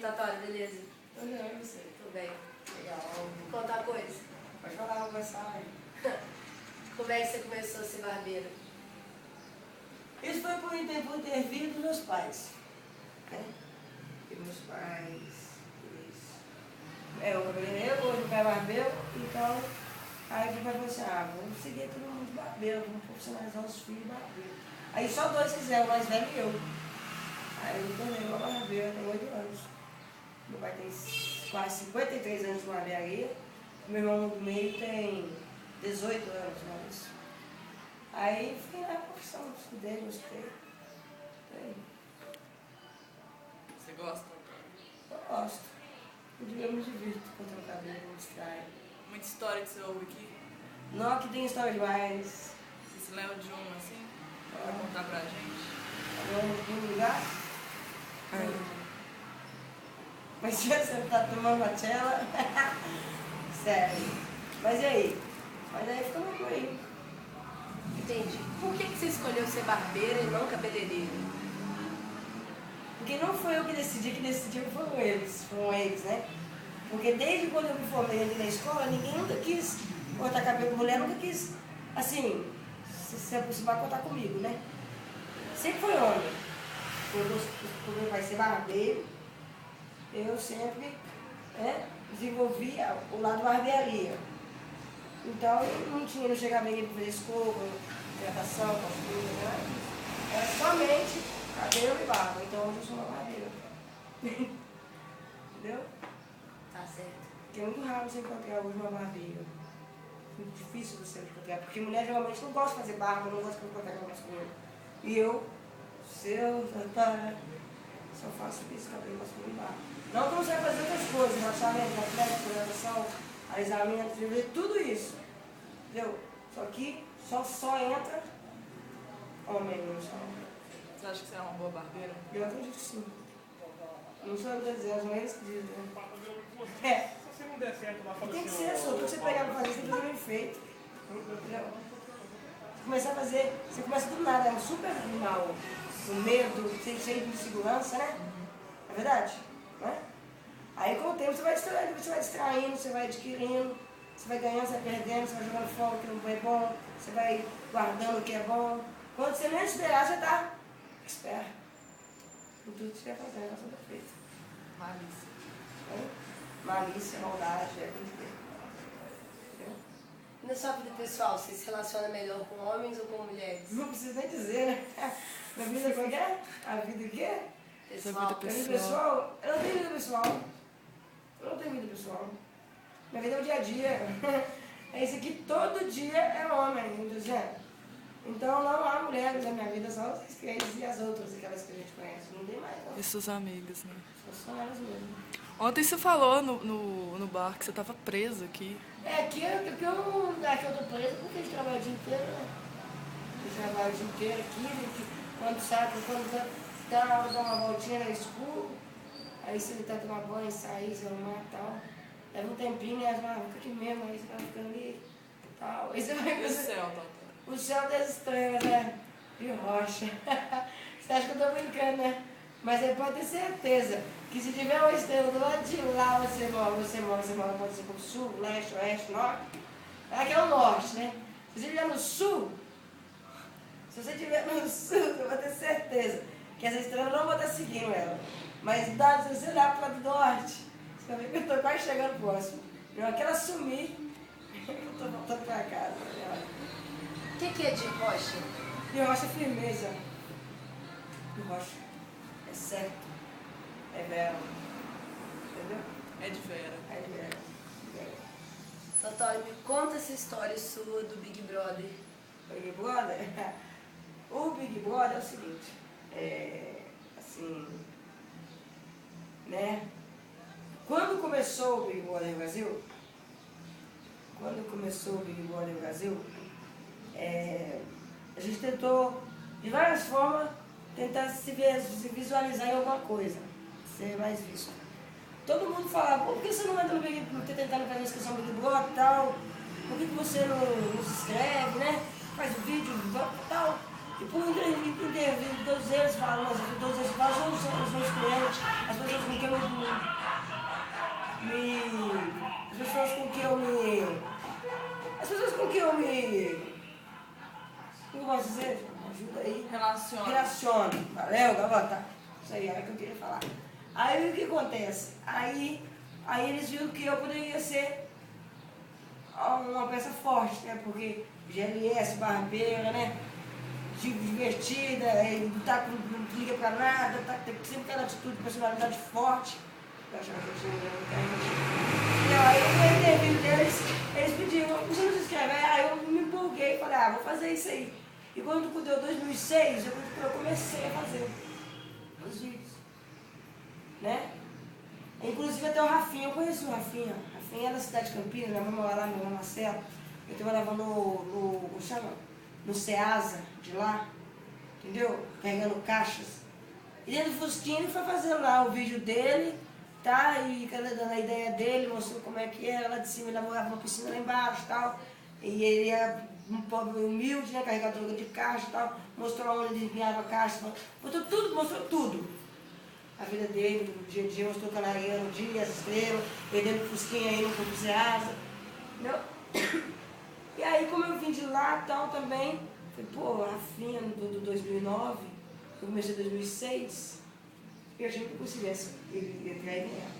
Tatório, beleza? Tô bem, você? Tudo bem. Legal. Conta uma coisa. Pode falar, vou conversar. Como é que você começou a ser barbeiro? Isso foi por intervir dos meus pais. Né? Porque meus pais, o cabeleireiro, hoje o pai é barbeiro, então aí o pai falou assim, vamos seguir todo mundo barbeiro, vamos profissionalizar os filhos barbeiro. Aí só dois quiseram, o mais velho e eu. Aí eu me tornei uma barbeira, tenho 8 anos. Meu pai tem quase 53 anos de barbearia, meu irmão do meio tem 18 anos, mas... Aí fui na profissão, estudei, gostei. Você gosta? Eu gosto. Eu me divirto contra o cabelo, me distrai. Muita história que você ouve aqui. Não, que tem história demais. Você se lembra de uma assim? Pra contar pra gente? Vamos ligar? Mas você tá tomando uma tela? Sério. Mas e aí? Mas aí ficamos por aí. Entendi. Por que você escolheu ser barbeira e não cabeleireiro? Porque não foi eu que decidi, foram eles, né? Porque desde quando eu me formei ali na escola, ninguém nunca quis cortar cabelo, mulher nunca quis, assim, se aproximar a cortar comigo, né? Sempre foi homem. Por meu pai ser barbeiro, eu sempre desenvolvi o lado barbearia. Então eu não chegava ninguém para fazer escova, hidratação, costura, né? Era somente cabelo e barba. Então hoje eu sou uma barbeira. Entendeu? Tá certo. Porque é muito raro você encontrar hoje uma barbeira. Muito difícil você encontrar. Porque mulher geralmente não gosta de fazer barba, não gosta de cortar cabelo masculino. E eu, só faço isso, cabelo masculino e barba. Não que eu não sei fazer outras coisas, relaxamento, atlético, hidratação, alisamento, tudo isso. Entendeu? Só que só entra homem no salão. Você acha que você é uma boa barbeira? Eu acredito que sim. Não sou eu que estou dizendo, são eles que dizem, né? Se não der certo, lá fala Tem que assim, ser, só. Tudo que você pegar pra fazer, você tem que fazer bem feito. Entendeu? Começar a fazer, você começa do nada, é um super mal, com medo, cheio de insegurança, né? É verdade? Né? Aí com o tempo você vai distraindo, você vai adquirindo, você vai ganhando, você vai perdendo, você vai jogando fora o que não é bom, você vai guardando o que é bom. Quando você nem esperar, você está esperto. Com tudo que você vai fazendo, ela está feita. Malícia. Malícia, maldade, é tudo feito. Na sua vida pessoal, você se relaciona melhor com homens ou com mulheres? Não precisa nem dizer, né? Na vida qual que é? A vida o quê? Pessoal. A vida pessoal? Eu não tenho vida pessoal. Eu não tenho vida pessoal. Minha vida é o dia a dia. É isso aqui, todo dia é homem, entendeu dizendo? Então não há mulheres na minha vida, só as crentes e as outras, aquelas que a gente conhece. Não tem mais, não. E suas amigas, né? Só elas mesmo. Ontem você falou no bar que você estava preso aqui. Aqui eu tô preso porque a gente trabalha o dia inteiro, né? A gente trabalha o dia inteiro aqui, quando dá na hora de dar uma voltinha no escuro, aí você tá tomar banho, sair, se arrumar e tal. Leva um tempinho, né? Fica aqui mesmo, aí você vai ficando ali e tal. Aí você vai E o céu, Tata? O céu das estrelas, né? De rocha. Você acha que eu tô brincando, né? Mas você pode ter certeza que se tiver uma estrela do lado de lá, você mora, pode ser pro sul, leste, oeste, norte. Aqui é o norte, né? Se você estiver no sul, você pode ter certeza que essa estrela não vai estar seguindo ela. Mas se você olhar para o lado norte, você vai ver que eu estou quase chegando próximo. Eu não quero assumir, eu estou voltando para casa. O que é de rocha? De rocha é firmeza. De rocha é certo. É vera. Entendeu? É de Vera. É de vera. Tatório, me conta essa história sua do Big Brother. Big Brother? O Big Brother é o seguinte, assim, né? Quando começou o Big Brother no Brasil, a gente tentou, de várias formas, tentar se visualizar em alguma coisa, ser mais visto. Todo mundo falava, por que você não entra no Big Brother, tentando fazer a inscrição do Big Brother e tal? Por que você não se inscreve, né? Faz o vídeo e tal. E por intervir, todos eles falam, somos os clientes, as pessoas com quem eu Relaciona. Valeu, garota? Isso aí era o que eu queria falar. Aí o que acontece? Aí eles viram que eu poderia ser uma peça forte, né? Porque GLS, barbeira, né? Divertida, não liga pra nada, tem sempre aquela atitude de personalidade forte. Eu achava que eu tinha e aí no interview deles, eles pediram, você não se inscreve? Aí eu me empolguei e falei, vou fazer isso aí. E quando deu 2006, eu comecei a fazer os vídeos, né? Inclusive até o Rafinha, eu conheci o Rafinha. Rafinha é da cidade de Campinas, minha mãe mora lá, meu irmão Marcelo. Eu trabalhava como chama? No Ceasa, de lá, entendeu? Carregando caixas. E dentro do Fusquinha ele foi fazendo lá o vídeo dele, tá? E dando a ideia dele, mostrou como é que era, lá de cima ele namorava uma piscina lá embaixo e tal. E ele é um pobre humilde, né? Carregador de caixa e tal. Mostrou onde ele enviava caixa, mostrou tudo. A vida dele, no dia a dia, mostrou Canariano, o dia, as estrelas, perdendo Fusquinha aí no Campo Ceasa. Entendeu? E aí, como eu vim de lá e tal também, falei, Rafinha do 2009, eu comecei em 2006, eu achei que eu conseguisse entrar e ganhar.